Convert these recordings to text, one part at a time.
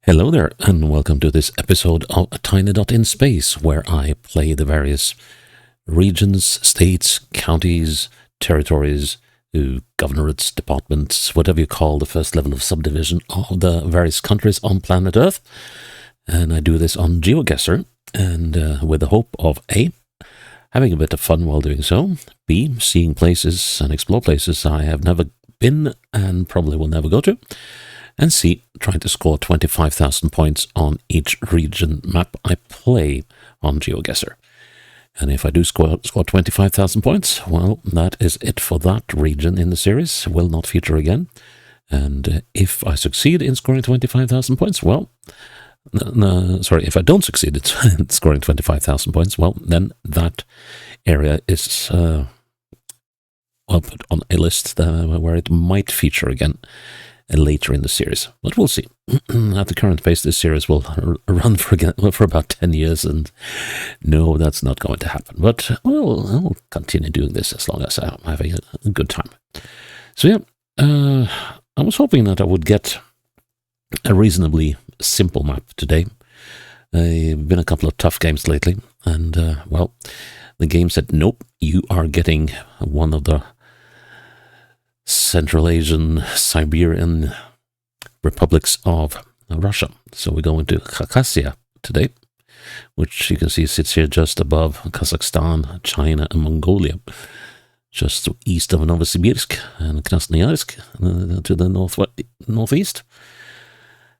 Hello there, and welcome to this episode of A Tiny Dot in Space, where I play the various regions, states, counties, territories, governorates, departments, whatever you call the first level of subdivision of the various countries on planet Earth. And I do this on GeoGuessr, and with the hope of A, having a bit of fun while doing so, B, seeing places and explore places I have never been and probably will never go to, and C, trying to score 25,000 points on each region map I play on GeoGuessr. And if I do score 25,000 points, well, that is it for that region in the series. Will not feature again. And if I succeed in scoring 25,000 points, well, if I don't succeed in scoring 25,000 points, well, then that area is put on a list where it might feature again later in the series, but we'll see. At the current pace, this series will run for about 10 years, and no, that's not going to happen. But I'll continue doing this as long as I'm having a good time. So yeah, I was hoping that I would get a reasonably simple map today. Been a couple of tough games lately, and the game said, nope, you are getting one of the Central Asian, Siberian republics of Russia. So we go into Khakassia today, which you can see sits here just above Kazakhstan, China, and Mongolia, just east of Novosibirsk and Krasnoyarsk to the northeast.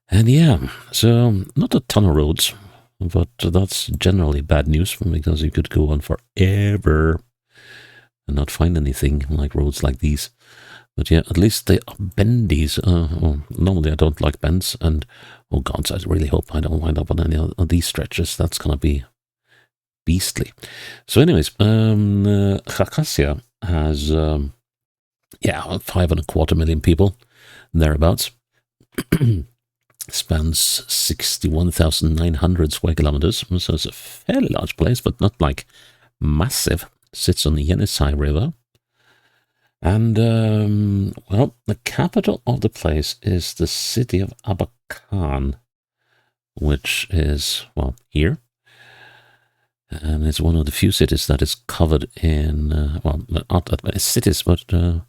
And yeah, so not a ton of roads, but that's generally bad news because you could go on forever and not find anything like roads like these. But yeah, at least they are bendies. Normally I don't like bends, and oh god, I really hope I don't wind up on any of these stretches. That's gonna be beastly. So anyways, Khakassia has 5.25 million people, thereabouts. Spans 61,900 square kilometers, so it's a fairly large place, but not like massive. Sits on the Yenisei River. And, the capital of the place is the city of Abakan, which is, here. And it's one of the few cities that is covered in, not that many cities, but I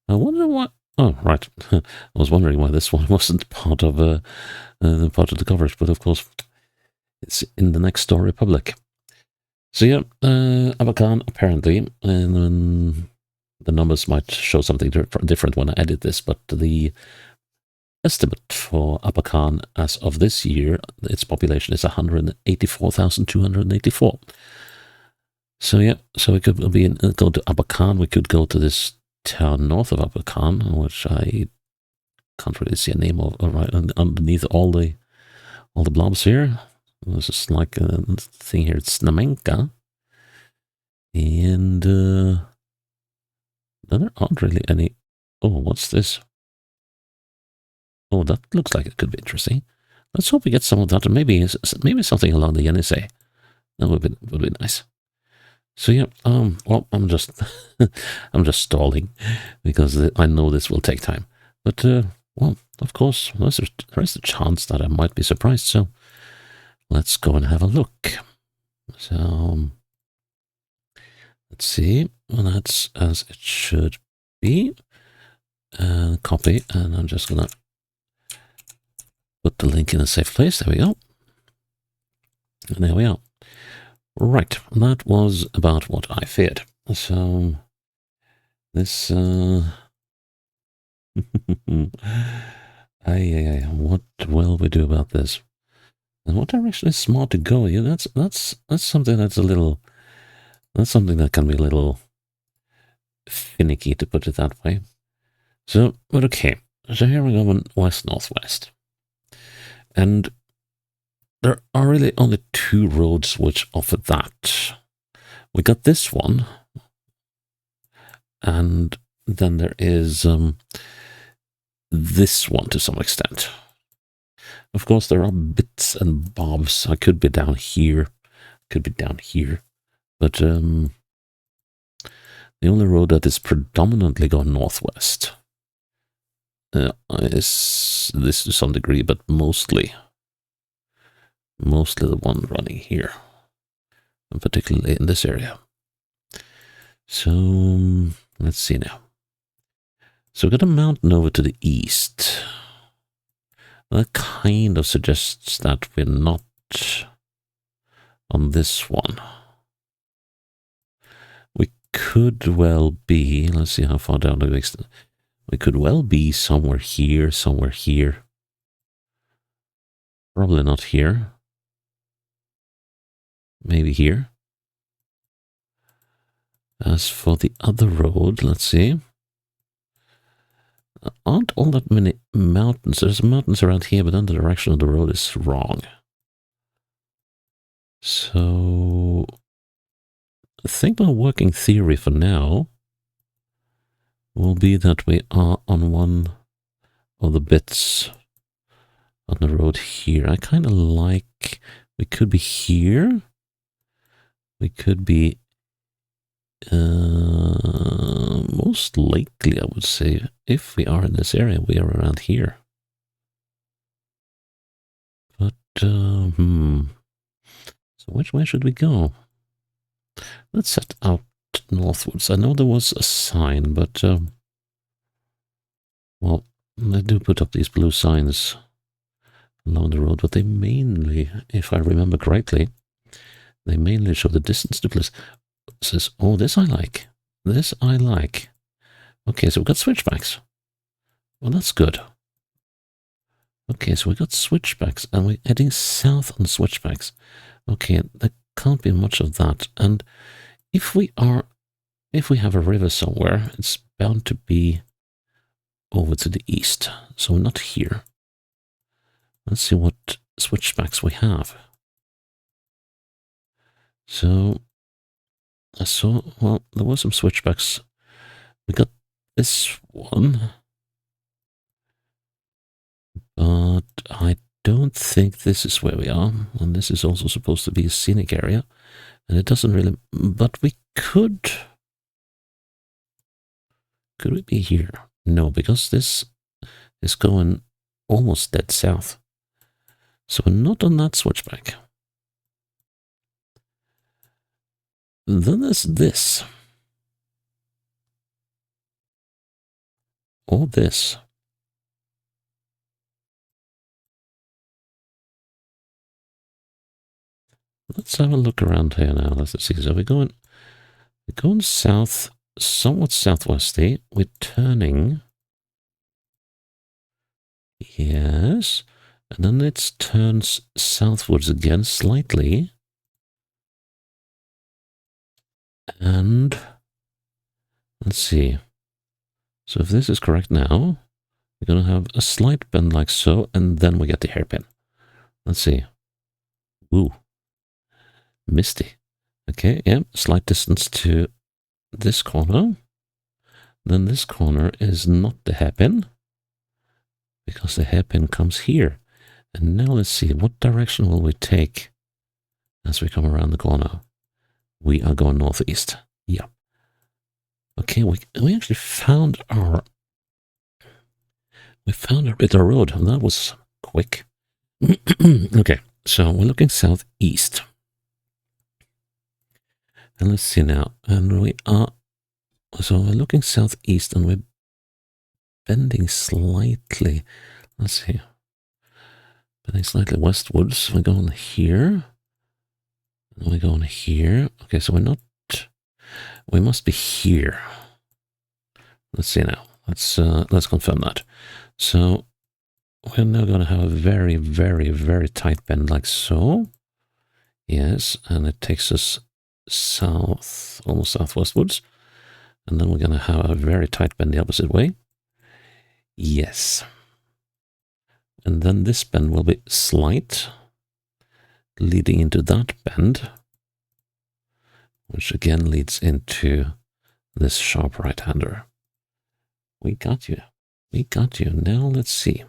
wonder what. Oh, right. I was wondering why this one wasn't part of the coverage, but of course, it's in the next door republic. So yeah, Abakan apparently, and the numbers might show something different when I edit this, but the estimate for Abakan as of this year, its population is 184,284. So yeah, so we could go to Abakan. We could go to this town north of Abakan, which I can't really see a name of. Right underneath all the blobs here, there's just like a thing here. It's Znamenka, and there aren't really any. Oh, what's this? Oh, that looks like it could be interesting. Let's hope we get some of that, or maybe something along the Yenisei. That would be nice. So yeah, I'm just I'm just stalling because I know this will take time. But of course, there is a chance that I might be surprised. So let's go and have a look. So let's see. Well, that's as it should be. Copy, and I'm just gonna put the link in a safe place. There we go. And there we are. Right, that was about what I feared. So this what will we do about this? And what direction is smart to go? Yeah, that's something that's something that can be a little finicky, to put it that way. So, but okay. So here we go in west-northwest. And there are really only two roads which offer that. We got this one, and then there is this one to some extent. Of course, there are bits and bobs. I could be down here, but the only road that is predominantly going northwest is this to some degree, but mostly Mostly the one running here, and particularly in this area. So, let's see now. So we've got a mountain over to the east. That kind of suggests that we're not on this one. We could well be, let's see how far down the extent. We could well be somewhere here, somewhere here. Probably not here. Maybe here. As for the other road, let's see. Aren't all that many mountains. There's mountains around here, but then the direction of the road is wrong. So I think my working theory for now will be that we are on one of the bits on the road here. I kind of like, we could be here. We could be, most likely, I would say, if we are in this area, we are around here. But, so which way should we go? Let's set out northwards. I know there was a sign, but, well, they do put up these blue signs along the road, but they mainly, if I remember correctly, they mainly show the distance to place. It says, oh, this I like. This I like. Okay, so we've got switchbacks. Well, that's good. Okay, so we got switchbacks, and we're heading south on switchbacks. Okay, there can't be much of that. And if we have a river somewhere, it's bound to be over to the east. So we're not here. Let's see what switchbacks we have. So I saw, well, there were some switchbacks. We got this one, but I don't think this is where we are. And this is also supposed to be a scenic area. And it doesn't really, but we could we be here? No, because this is going almost dead south. So we're not on that switchback. Then there's this. Or this. Let's have a look around here now. Let's see. So we're going south, somewhat southwesty. We're turning. Yes. And then it turns southwards again slightly. And let's see. So if this is correct now, we're going to have a slight bend like so, and then we get the hairpin. Let's see. Ooh. Misty. Okay, yeah, slight distance to this corner. Then this corner is not the hairpin, because the hairpin comes here. And now let's see, what direction will we take as we come around the corner? We are going northeast. Yeah. Okay, we actually found our bit of road, and that was quick. Okay, so we're looking southeast. And let's see now, and we're looking southeast, and we're bending slightly. Let's see, bending slightly westwards. We're going here, and we're going here. Okay, so we must be here. Let's see now. Let's confirm that. So we're now going to have a very, very, very tight bend like so. Yes, and it takes us south, almost southwestwards. And then we're going to have a very tight bend the opposite way. Yes. And then this bend will be slight, leading into that bend, which again leads into this sharp right-hander. We got you. We got you. Now let's see.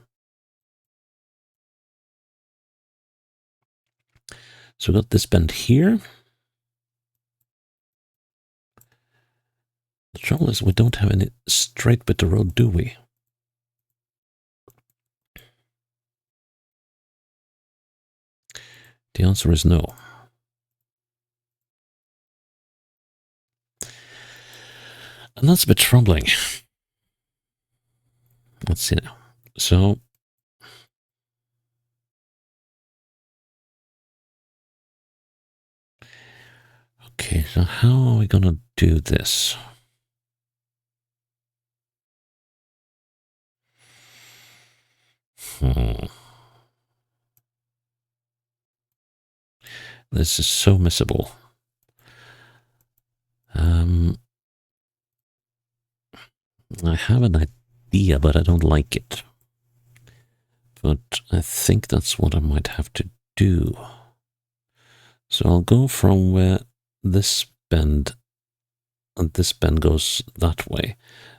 So we got this bend here. The trouble is we don't have any straight bit of road, do we? The answer is no. And that's a bit troubling. Let's see now. So, okay, so how are we going to do this? This is so missable. I have an idea, but I don't like it. But I think that's what I might have to do. So I'll go from where this bend and this bend goes that way,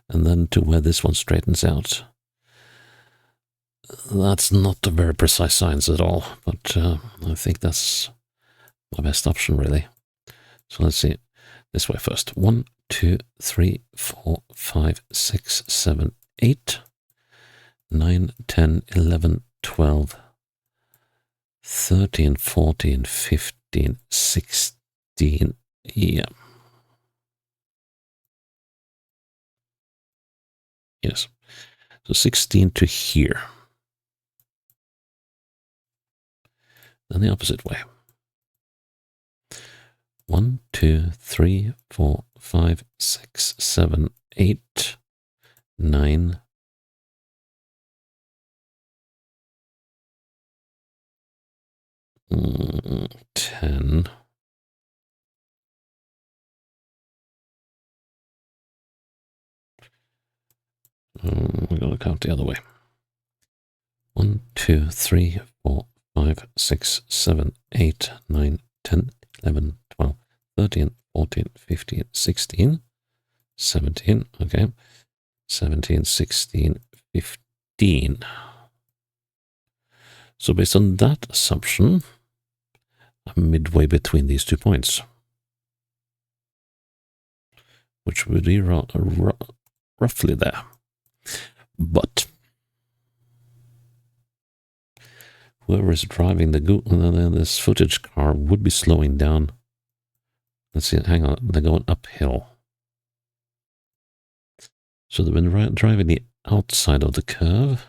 and then to where this one straightens out. That's not a very precise science at all, but I think that's my best option, really. So let's see. This way first. 1, 2, 3, 4, 5, 6, 7, 8, 9, 10, 11, 12, 13, 14, 15, 16. Yeah. Yes. So 16 to here. Then the opposite way. 1, 2, 3, 4, 5, 6, 7, 8, 9, 10. We're going to count the other way. 1, 2, 3, 4, 5, 6, 7, 8, 9, 10, 11, 12, 13, 14, 15, 16, 17. Okay. 17, 16, 15. So based on that assumption, I'm midway between these 2 points, which would be roughly there. But whoever is driving this footage car would be slowing down. Let's see, hang on, they're going uphill. So they've been driving the outside of the curve.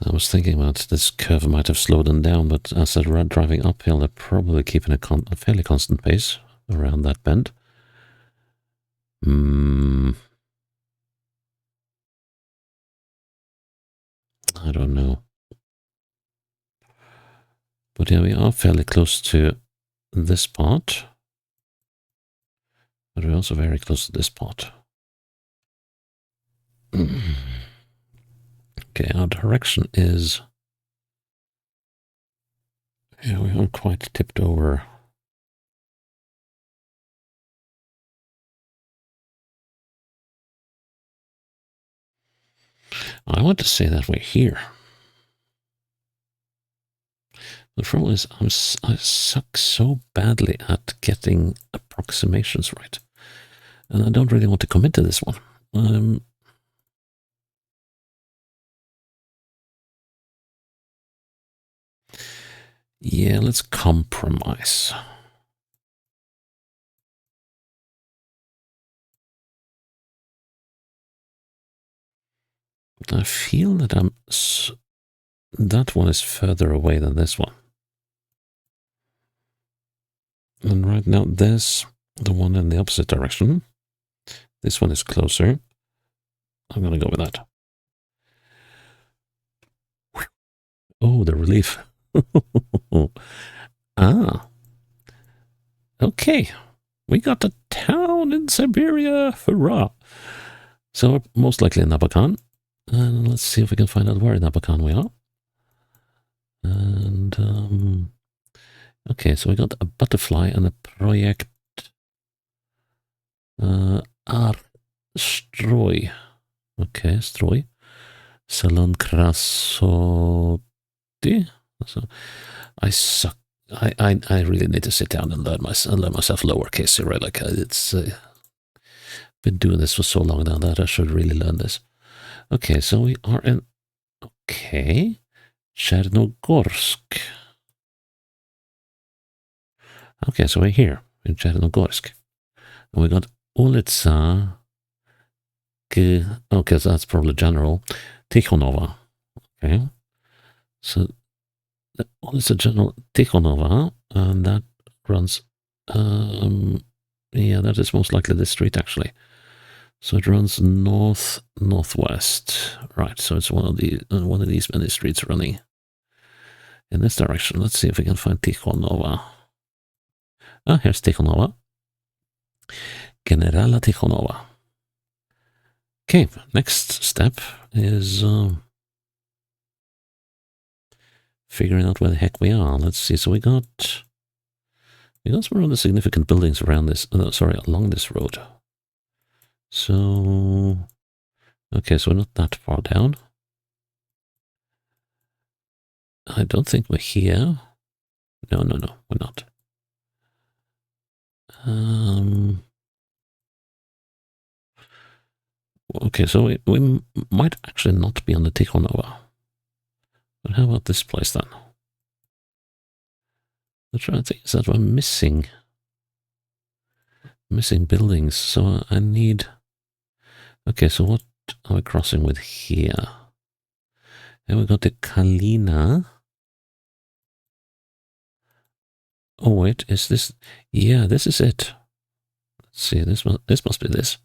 I was thinking about this curve might have slowed them down, but as they're driving uphill, they're probably keeping a fairly constant pace around that bend. I don't know. But yeah, we are fairly close to this part. But we're also very close to this part. Okay, our direction is... Yeah, we aren't quite tipped over. I want to say that we're here. The problem is I suck so badly at getting approximations right. And I don't really want to commit to this one. Yeah, let's compromise. I feel that that one is further away than this one. And right now, there's the one in the opposite direction. This one is closer. I'm going to go with that. Oh, the relief. Ah. Okay. We got a town in Siberia. Hurrah. So, most likely in Abakan. And let's see if we can find out where in Abakan we are. And, okay, so we got a butterfly and a project Stroj. Okay, Stroj. Salon Krasoti. So I suck. I really need to sit down and learn myself lowercase Cyrillic. It's been doing this for so long now that I should really learn this. Okay, so we are in, okay, Chernogorsk. Okay, so we're here in Chernogorsk. And we got Ulica, okay, so that's probably general, Tikhonova. Okay, so Ulica General Tikhonova, and that runs, yeah, that is most likely this street actually. So it runs northwest, right? So it's one of these many streets running in this direction. Let's see if we can find Tikhonova. Ah, here's Tikhonova. Generala Tikhonova. Okay, next step is figuring out where the heck we are. Let's see. So we got some rather significant buildings around this. Along this road. So okay, so we're not that far down. I don't think we're here. No, we're not. Okay, so we might actually not be on the Tikhonova. But how about this place then? I'm trying to think, is that we're missing buildings? So I need. Okay, so what are we crossing with here? And we got the Kalina. Oh wait, is this? Yeah, this is it. Let's see, this must be this.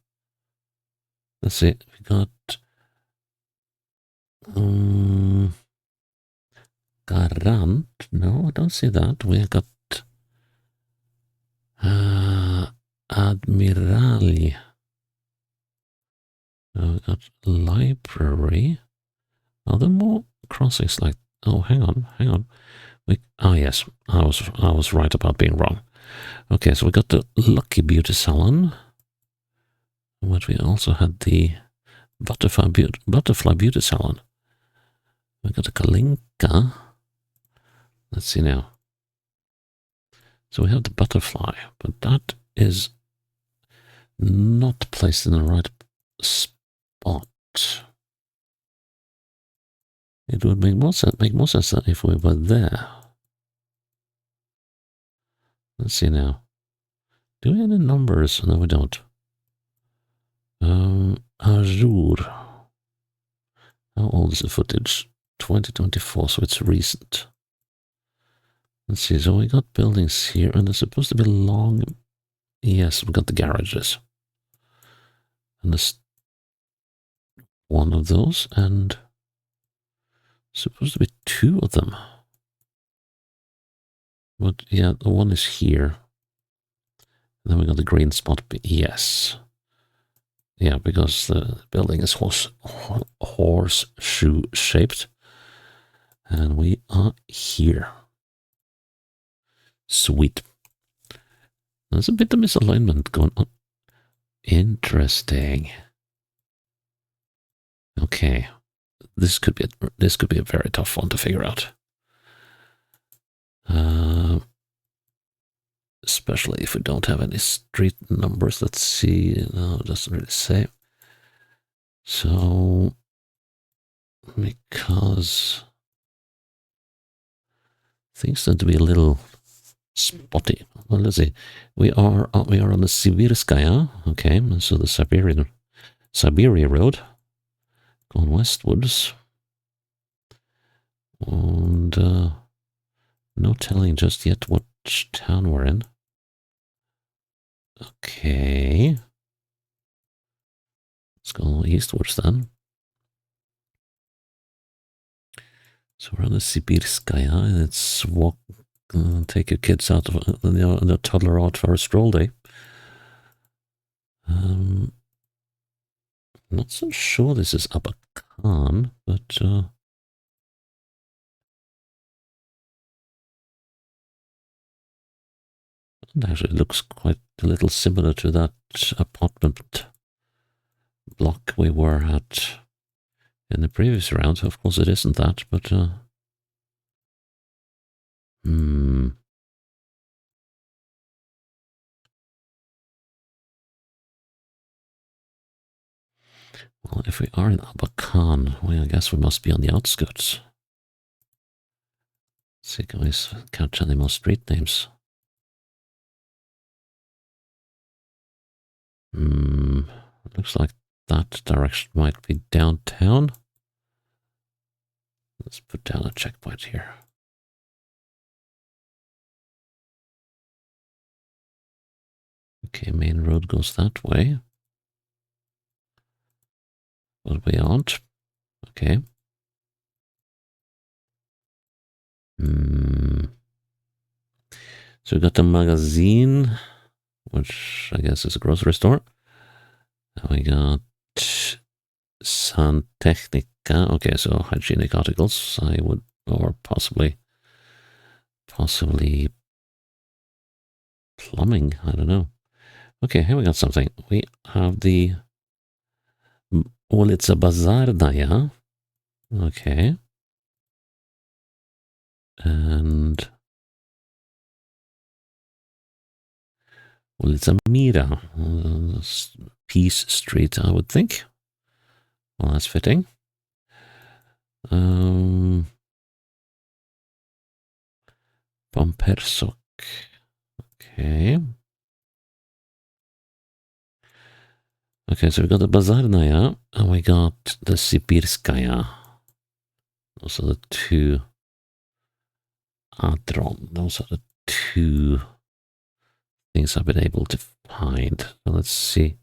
Let's see, we got Garant. No, I don't see that. We got Admirali. We got library. Are there more crossings like? Oh, hang on. Yes, I was right about being wrong. Okay, so we got the Lucky Beauty Salon, but we also had the Butterfly Beauty Salon. We got the Kalinka. Let's see now. So we have the butterfly, but that is not placed in the right spot. It would make more sense than if we were there. Let's see now. Do we have any numbers? No, we don't. Azure. How old is the footage? 2024, so it's recent. Let's see, so we got buildings here, and they're supposed to be long. Yes, we got the garages. And there's one of those, and supposed to be two of them. But yeah, the one is here. And then we got the green spot. Yes. Yeah, because the building is horseshoe shaped. And we are here. Sweet. There's a bit of misalignment going on. Interesting. Okay. This could be a very tough one to figure out. Especially if we don't have any street numbers. Let's see. No, it doesn't really say. So, because things tend to be a little spotty. Well, let's see. We are on the Sibirskaya. Okay, so the Siberia Road, going westwards, and no telling just yet which town we're in. Okay, let's go eastwards then. So we're on the Sibirskaya, and it's take your kids out of the toddler out for a stroll day. Not so sure this is Upper Khan, but it actually looks quite a little similar to that apartment block we were at in the previous round. Of course, it isn't that, but Well, if we are in Abakan, well, I guess we must be on the outskirts. Let's see, can we catch any more street names? Looks like that direction might be downtown. Let's put down a checkpoint here. Okay, main road goes that way. But we aren't. Okay. So we got the magazine, which I guess is a grocery store. And we got Santechnica. Okay, so hygienic articles, I would, or possibly plumbing. I don't know. Okay, here we got something. We have the Ulica Bazarnaya. Okay. And Ulica Mira. Peace Street, I would think. Well, that's fitting. Pampersok. Okay. Okay, so we got the Bazarnaya and we got the Sibirskaya. Those are the two. Adron. Those are the two things I've been able to find. So let's see.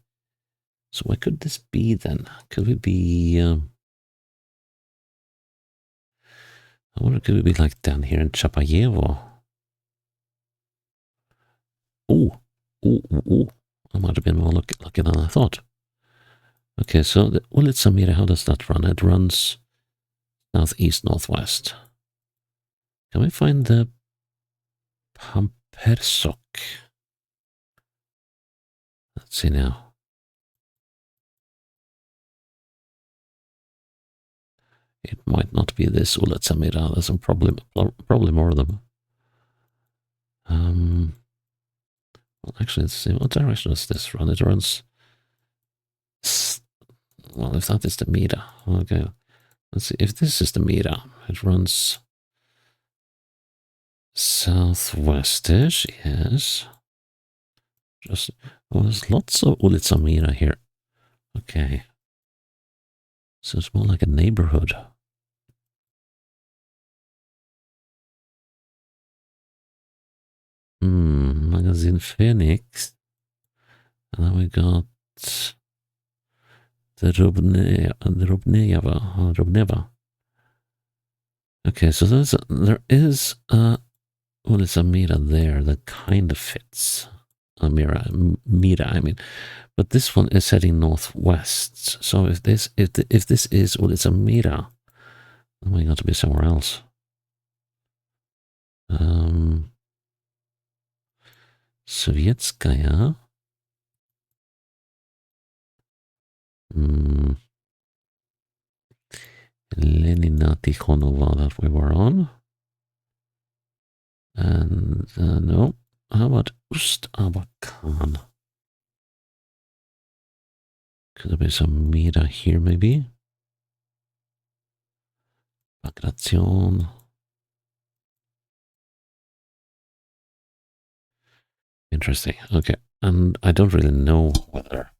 So where could this be then? Could we be? I wonder, could we be like down here in Chapayevo? Oh, I might have been more lucky than I thought. Okay, so the Ulica Mira, how does that run? It runs southeast, northwest. Can we find the Pampersok? Let's see now. It might not be this Ulica Mira. There's probably more of them. Well, actually, let's see. What direction does this run? It runs. Well, if that is the Mira, okay. Let's see. If this is the Mira, it runs southwestish. Yes. Just there's lots of Ulica Mira here. Okay. So it's more like a neighborhood. Magazine Phoenix. And then we got the Rubneva. Okay, so there is a Ulica Mira there that kind of fits. Mira, I mean, but this one is heading northwest. So if this is Ulica Mira, then we got to be somewhere else. Sovietskaya. Lenina Tikhonova that we were on. And no, how about Ust-Abakan? Could there be some Mira here maybe? Bagration. Interesting. Okay. And I don't really know whether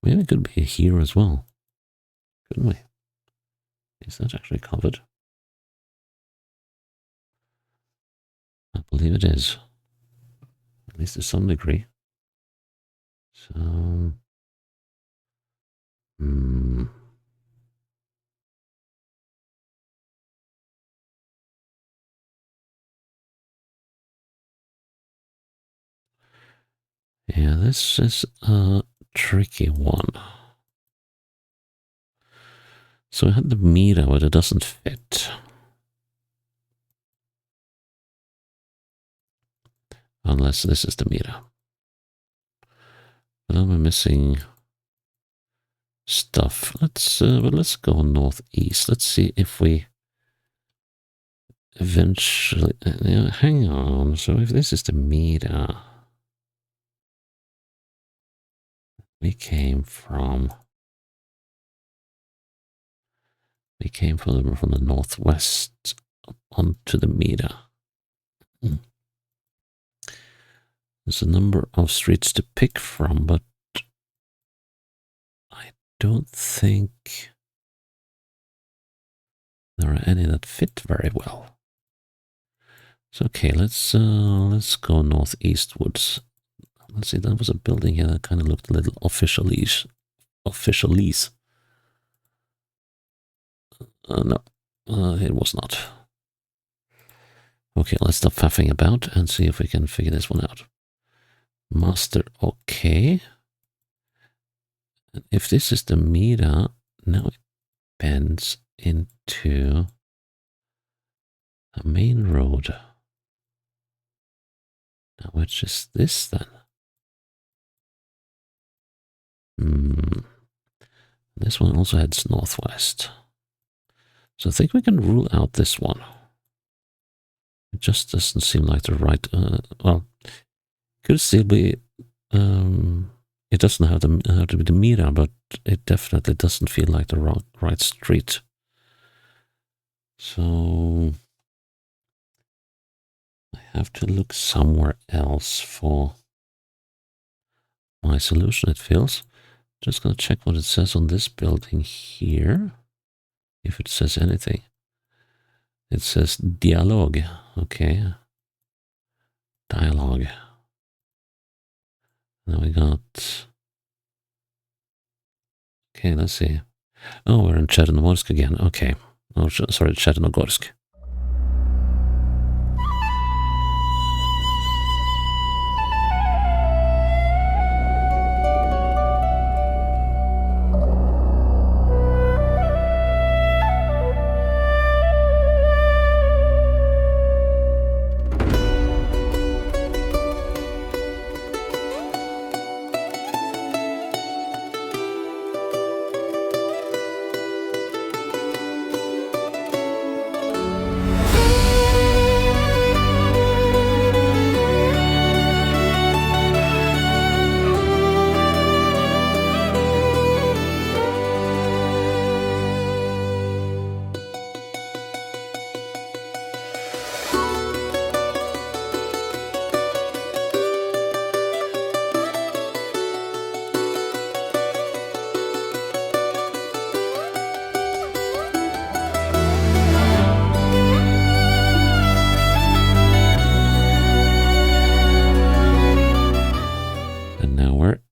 maybe it could be here as well. Couldn't we? Is that actually covered? I believe it is. At least to some degree. So yeah, this is a tricky one. So I had the Mira, but it doesn't fit. Unless this is the Mira. But I'm missing stuff. Let's go northeast. Let's see if we eventually, hang on. So if this is the meter we came from from the northwest onto the meter. There's a number of streets to pick from, but I don't think there are any that fit very well. So okay, let's go northeastwards. Let's see, there was a building here that kind of looked a little officialese. No, it was not. Okay, let's stop faffing about and see if we can figure this one out. Master, okay. And if this is the meter, now it bends into a main road. Now, which is this then? This one also heads northwest. So I think we can rule out this one. It just doesn't seem like the right, well, could still be, it doesn't have to be the meter, but it definitely doesn't feel like the right street. So I have to look somewhere else for my solution, it feels. Just gonna check what it says on this building here. If it says anything. It says dialogue. Okay. Dialogue. Now we got... Okay, let's see. Oh, we're in Chernogorsk again. Okay. Oh, sorry, Chernogorsk.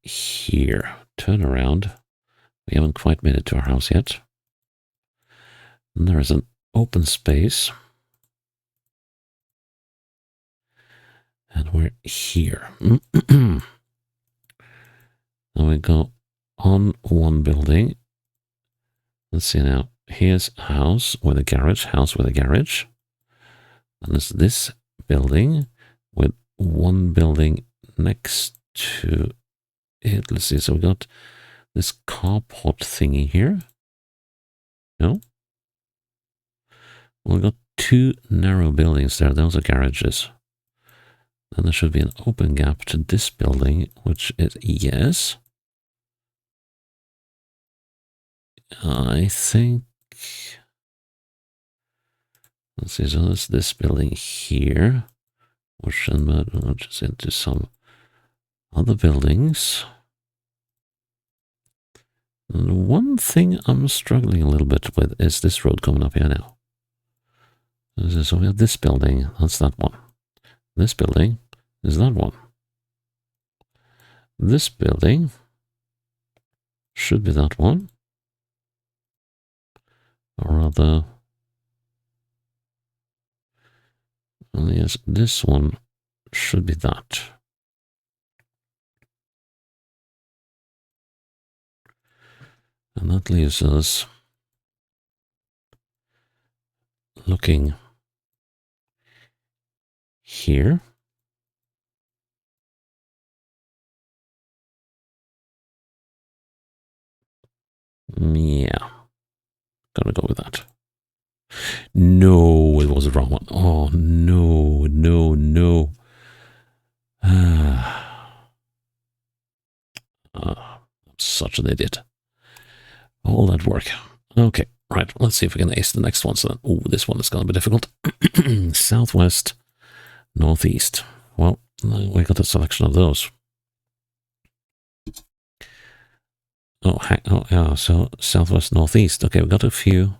Here, turn around. We haven't quite made it to our house yet. And there is an open space. And we're here. Now we go on one building. Let's see now. Here's a house with a garage, And there's this building with one building next to it. Let's see. So we got this carport thingy here. No? We got two narrow buildings there. Those are garages. Then there should be an open gap to this building, which is yes. I think... Let's see. So there's this building here, which then merges into some other buildings. And one thing I'm struggling a little bit with is this road coming up here now. So we have this building, that's that one. This building is that one. This building should be that one. Or rather, yes, this one should be that. And that leaves us looking here. Yeah, gotta go with that. No, it was the wrong one. Oh, no, no, no. I'm such an idiot. All that work. Okay, right. Let's see if we can ace the next one. So, oh, this one is going to be difficult. Southwest, northeast. Well, we got a selection of those. Oh, yeah. So southwest, northeast. Okay, we got a few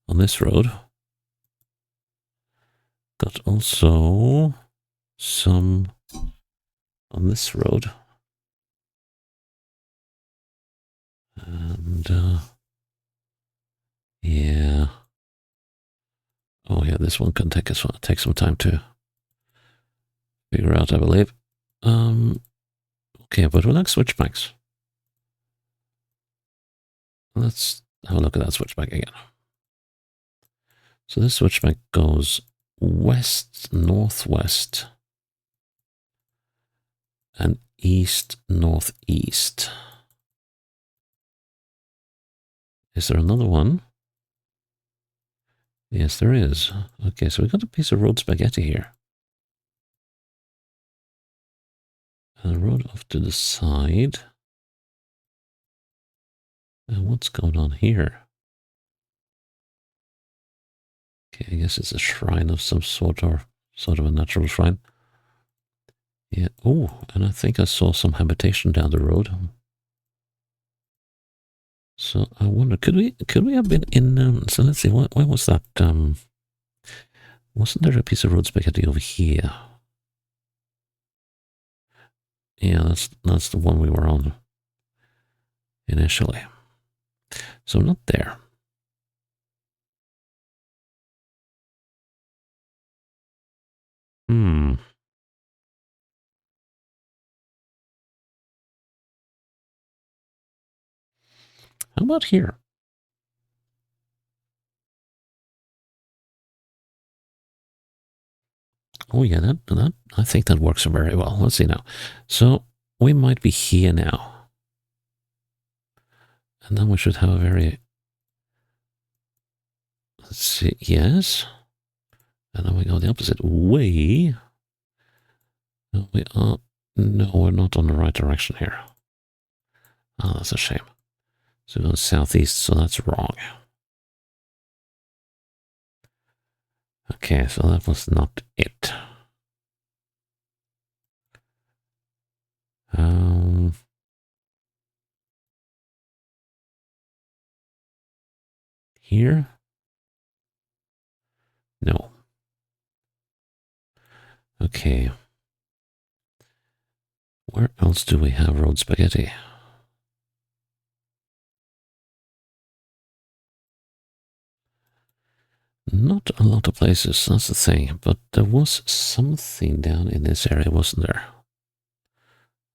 on this road. Got also some on this road. And, yeah. Oh, yeah, this one can take some time to figure out, I believe. Okay, but we like switchbacks. Let's have a look at that switchback again. So this switchback goes west, northwest, and east, northeast. Is there another one? Yes, there is. Okay, so we got a piece of road spaghetti here. And a road off to the side. And what's going on here? Okay, I guess it's a shrine of some sort, or sort of a natural shrine. Yeah. Oh, and I think I saw some habitation down the road. So I wonder, could we have been in? So let's see, where was that? Wasn't there a piece of road spaghetti over here? Yeah, that's the one we were on initially. So not there. Hmm. How about here? Oh yeah, that I think that works very well. Let's see now. So we might be here now, and then we should have a very. Let's see. Yes, and then we go the opposite way. No, we are. No, we're not on the right direction here. Oh, that's a shame. So we're going southeast, so that's wrong. Okay, so that was not it. Here? No. Okay. Where else do we have road spaghetti? Not a lot of places, that's the thing, but there was something down in this area, wasn't there?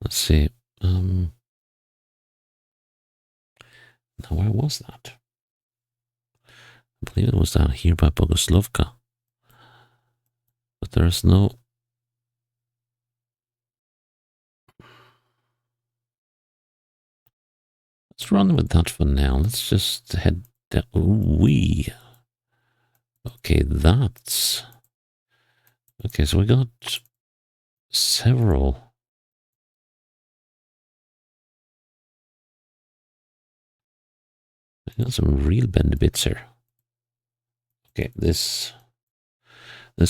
Let's see. Now where was that? I believe it was down here by Bogoslovka. But there's no. Let's run with that for now. Let's just head down. Ooh-wee. Okay, that's. Okay, so we got several. I got some real bendy bits here. Okay, this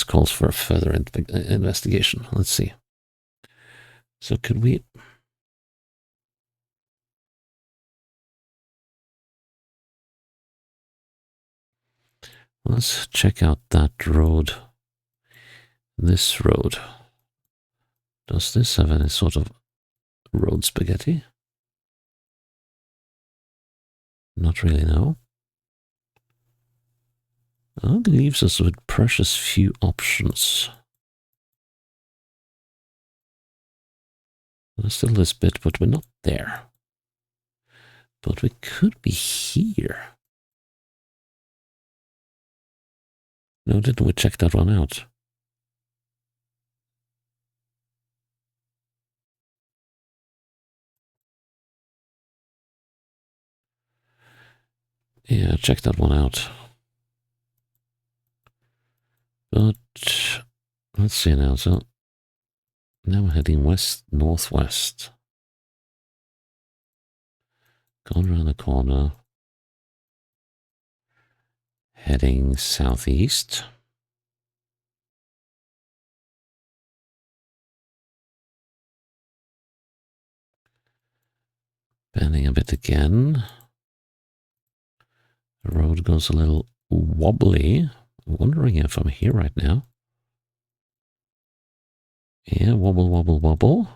calls for a further investigation. Let's see. So could we? Let's check out that road. This road. Does this have any sort of road spaghetti? Not really, no. It leaves us with precious few options. There's still this bit, but we're not there. But we could be here. No, didn't we check that one out? Yeah, check that one out. let's see now. So now we're heading west-northwest. Going around the corner. Heading southeast. Bending a bit again. The road goes a little wobbly. I'm wondering if I'm here right now. Yeah, wobble, wobble, wobble.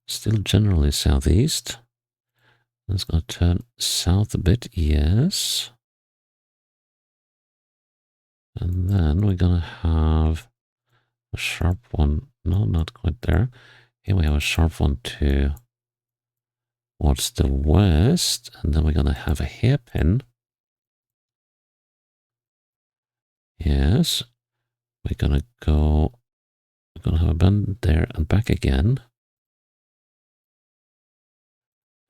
Still generally southeast. Let's go turn south a bit, yes. And then we're gonna have a sharp one. No, not quite there. Here we have a sharp one towards the west. And then we're gonna have a hairpin. Yes. We're gonna have a bend there and back again.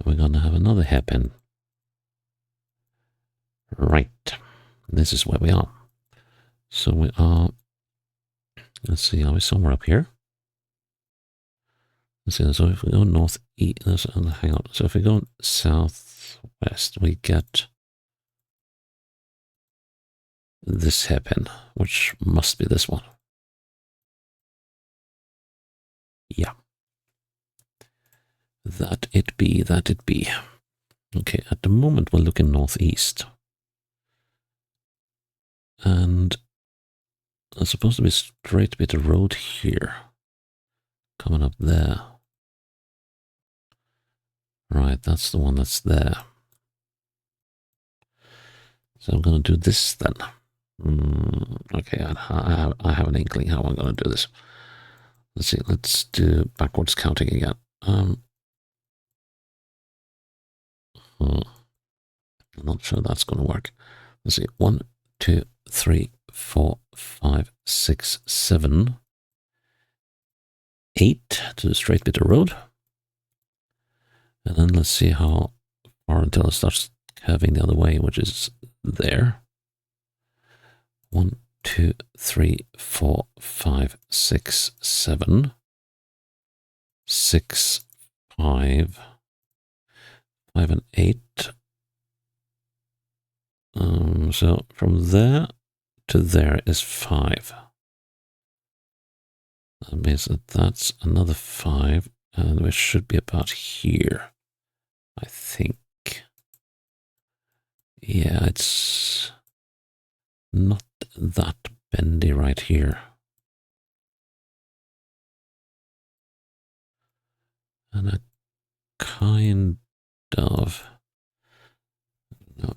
We're gonna have another hairpin. Right. This is where we are. So we are, let's see, are we somewhere up here? Let's see, so if we go northeast, hang on. So if we go southwest, we get this hairpin, which must be this one. Yeah. That it be. Okay, at the moment we're looking northeast. And there's supposed to be a straight bit of road here. Coming up there. Right, that's the one that's there. So I'm going to do this then. Okay, I have an inkling how I'm going to do this. Let's see, let's do backwards counting again. I'm not sure that's going to work. Let's see, 1, 2, 3, 4, 5, 6, 7, 8 to the straight bit of road. And then let's see how far until it starts curving the other way, which is there. 1, 2, 3, 4, 5, 6, 7, 6, 5, 5 and 8. So from there to there is 5. That means that that's another 5, and we should be about here, I think. Yeah, it's not that bendy right here. And I kind of...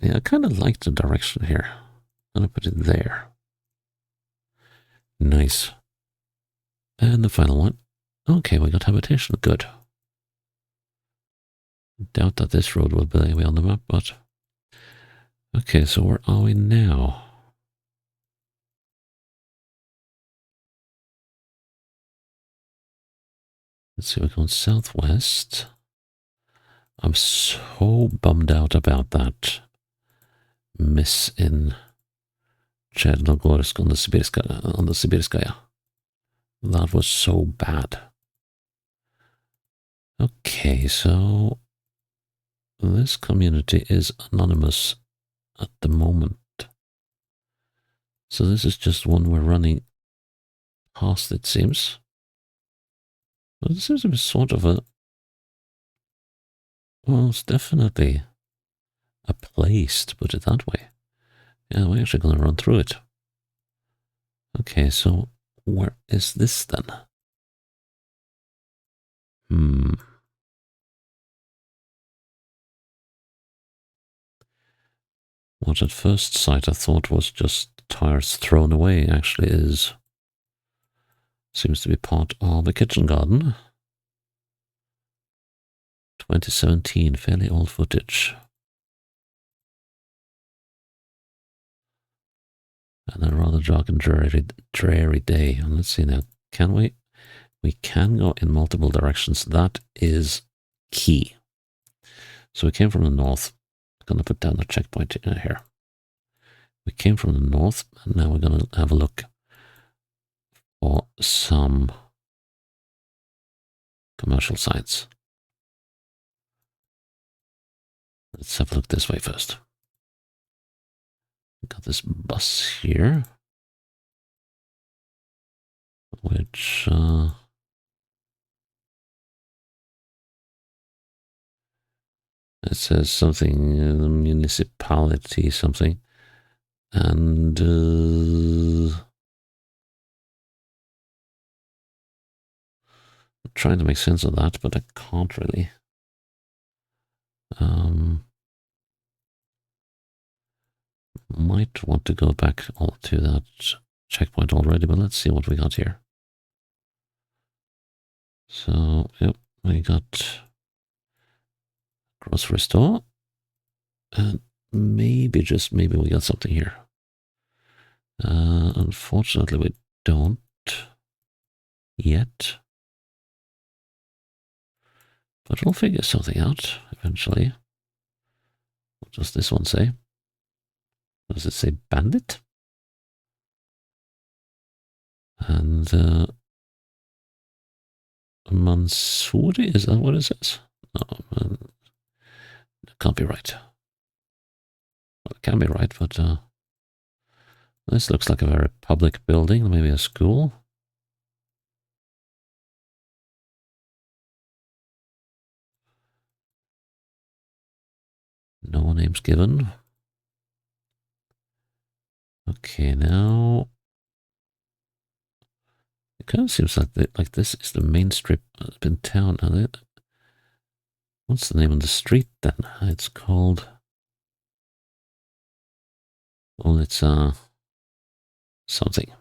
Yeah, I kind of like the direction here. I'm going to put it there. Nice. And the final one. Okay, we got habitation. Good. Doubt that this road will be on the map, but... Okay, so where are we now? Let's see, we're going southwest. I'm so bummed out about that miss in Chernogorsk on the Sibirskaya. That was so bad. Okay, so this community is anonymous at the moment. So this is just one we're running past, it seems. But this seems to be sort of a... Well, it's definitely a place, to put it that way. Yeah, we're actually going to run through it. Okay, so where is this then? What at first sight I thought was just tires thrown away actually seems to be part of a kitchen garden. 2017, fairly old footage. And a rather dark and dreary day. And let's see now, can we? We can go in multiple directions. That is key. So we came from the north. I'm going to put down the checkpoint here. We came from the north, and now we're going to have a look for some commercial sites. Let's have a look this way first. We got this bus here, which it says something, municipality something, and I'm trying to make sense of that, but I can't really. Might want to go back to that checkpoint already, but let's see what we got here. So, yep, we got grocery store, and maybe, just maybe, we got something here. Unfortunately, we don't yet, but we'll figure something out eventually. What does this one say? Does it say bandit? And Mansouri, is that what it says? No, it can't be right. Well, it can be right, but this looks like a very public building, maybe a school. No names given. Okay, now it kind of seems like this is the main strip in town. What's the name of the street then? It's called. Well, it's something.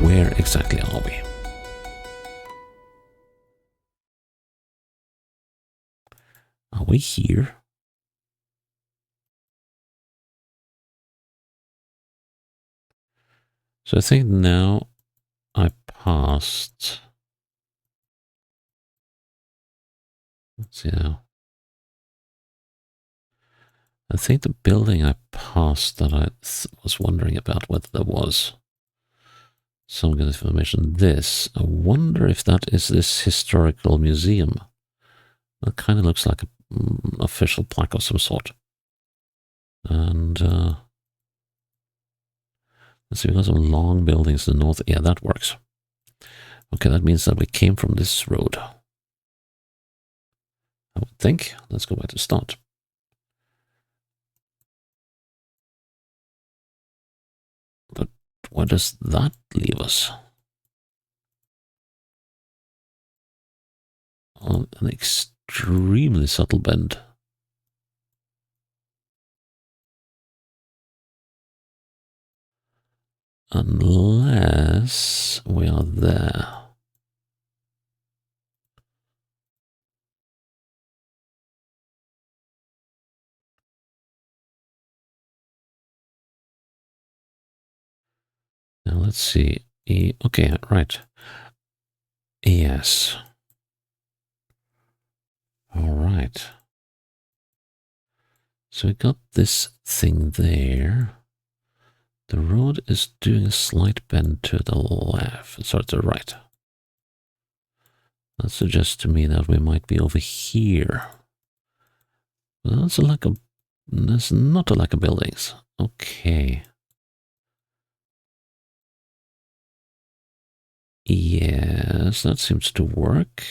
Where exactly are we? Are we here? So I think now I passed. Let's see now. I think the building I passed that I was wondering about whether there was some good information. This, I wonder if that is this historical museum. It kind of looks like an official plaque of some sort. And let's see, we got some long buildings in the north. Yeah, that works. Okay, that means that we came from this road, I would think. Let's go back to start. But where does that leave us? On an extremely subtle bend. Unless we are there. Now let's see. Okay, right. Yes. All right. So we got this thing there. The road is doing a slight bend to the left, sorry, to the right. That suggests to me that we might be over here. That's like a, that's not a lack of buildings. Okay. Yes, that seems to work.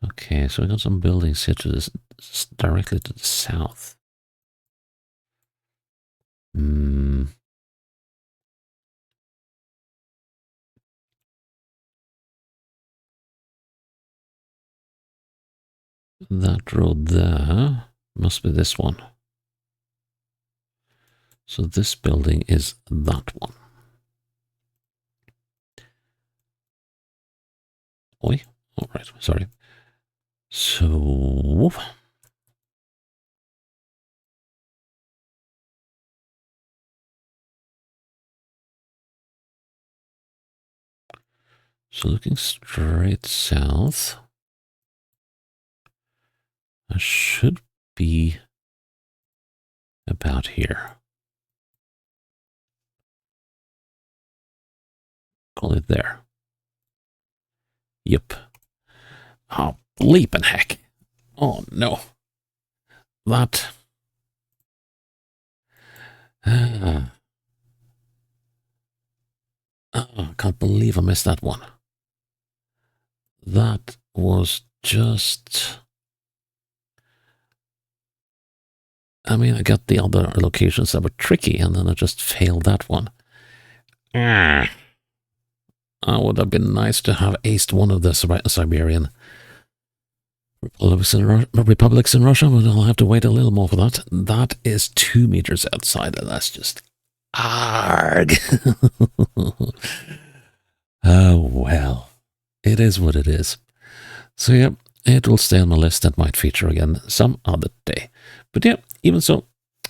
Okay, so we got some buildings here to this, directly to the south. That road there must be this one. So this building is that one. Oi, all right, sorry. So looking straight south, I should be about here. Call it there. Yep. Oh, bleeping heck. Oh, no. That. Oh, I can't believe I missed that one. That was just... I mean, I got the other locations that were tricky, and then I just failed that one. It would have been nice to have aced one of the Siberian republics in Russia, but I'll have to wait a little more for that. That is 2 meters outside, and that's just arg. Oh, well, it is what it is. So, yeah, it will stay on my list and might feature again some other day. But yeah, even so,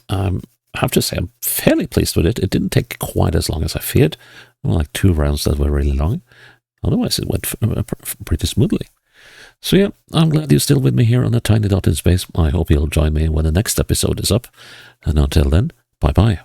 I have to say I'm fairly pleased with it. It didn't take quite as long as I feared. Well, like 2 rounds that were really long. Otherwise, it went pretty smoothly. So yeah, I'm glad you're still with me here on a tiny dot in space. I hope you'll join me when the next episode is up. And until then, bye-bye.